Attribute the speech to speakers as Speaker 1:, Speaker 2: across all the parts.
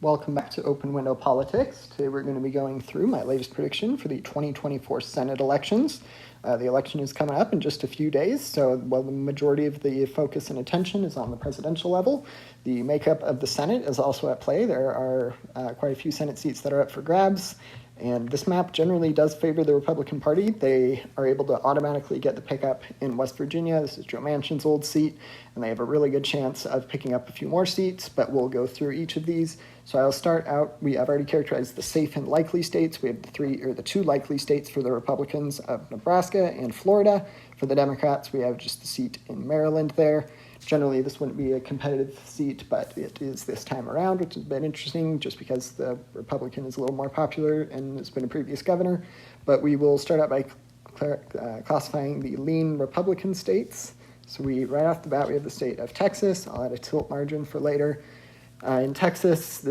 Speaker 1: Welcome back to Open Window Politics. Today we're going to be going through my latest prediction for the 2024 Senate elections. The election is coming up in just a few days, so while the majority of the focus and attention is on the presidential level, the makeup of the Senate is also at play. There are quite a few Senate seats that are up for grabs, and this map generally does favor the Republican Party. They are able to automatically get the pickup in West Virginia. This is Joe Manchin's old seat, and they have a really good chance of picking up a few more seats, but we'll go through each of these. So I'll start out, I've already characterized the safe and likely states. We have the two likely states for the Republicans of Nebraska and Florida. For the Democrats, we have just the seat in Maryland there. Generally, this wouldn't be a competitive seat, but it is this time around, which has been interesting just because the Republican is a little more popular and has been a previous governor. But we will start out by classifying the lean Republican states. So right off the bat, we have the state of Texas. I'll add a tilt margin for later. In Texas,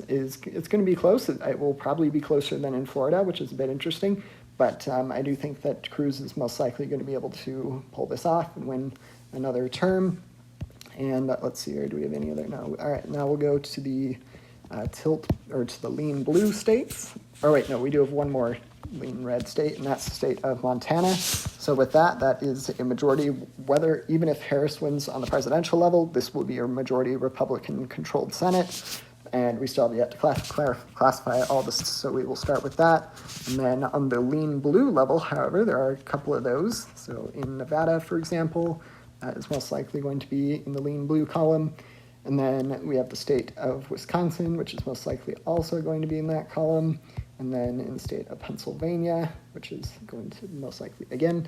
Speaker 1: it's going to be close. It will probably be closer than in Florida, which is a bit interesting. But I do think that Cruz is most likely going to be able to pull this off and win another term. And let's see here, do we have any other? No. All right, now we'll go to the to the lean blue states. Oh wait, no, we do have one more lean red state, and that's the state of Montana. So with that is a majority, even if Harris wins on the presidential level, this will be a majority Republican-controlled Senate. And we still have yet to classify all this, so we will start with that. And then on the lean blue level, however, there are a couple of those. So in Nevada, for example, that is most likely going to be in the lean blue column. And then we have the state of Wisconsin, which is most likely also going to be in that column. And then in the state of Pennsylvania, which is going to most likely again.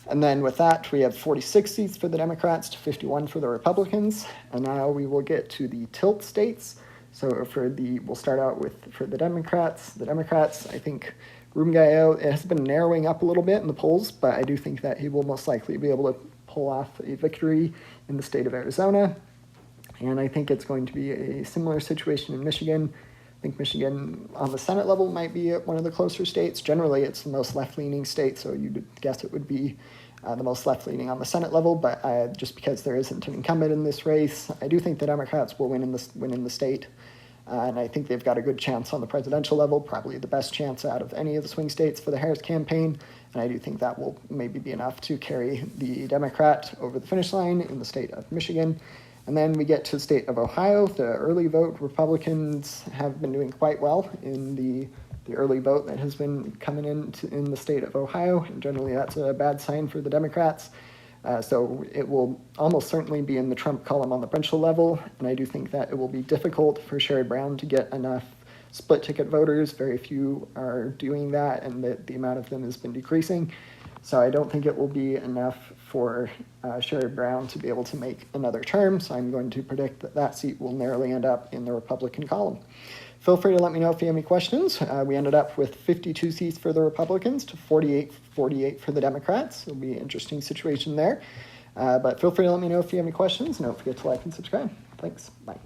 Speaker 1: And then with that, we have 46 seats for the Democrats to 51 for the Republicans. And now we will get to the tilt states. So we'll start out for the Democrats. The Democrats, I think Ruggiero, it has been narrowing up a little bit in the polls, but I do think that he will most likely be able to pull off a victory in the state of Arizona. And I think it's going to be a similar situation in Michigan. I think Michigan on the Senate level might be one of the closer states. Generally, it's the most left-leaning state, so you'd guess it would be the most left-leaning on the Senate level. But just because there isn't an incumbent in this race, I do think the Democrats will win in the state. And I think they've got a good chance on the presidential level, probably the best chance out of any of the swing states for the Harris campaign. And I do think that will maybe be enough to carry the Democrat over the finish line in the state of Michigan. And then we get to the state of Ohio. The early vote Republicans have been doing quite well in the early vote that has been coming in the state of Ohio. And generally that's a bad sign for the Democrats. So it will almost certainly be in the Trump column on the provincial level, and I do think that it will be difficult for Sherrod Brown to get enough split-ticket voters. Very few are doing that, and the amount of them has been decreasing. So I don't think it will be enough for Sherrod Brown to be able to make another term, so I'm going to predict that seat will narrowly end up in the Republican column. Feel free to let me know if you have any questions. We ended up with 52 seats for the Republicans to 48 for the Democrats. It'll be an interesting situation there. But feel free to let me know if you have any questions. And don't forget to like and subscribe. Thanks. Bye.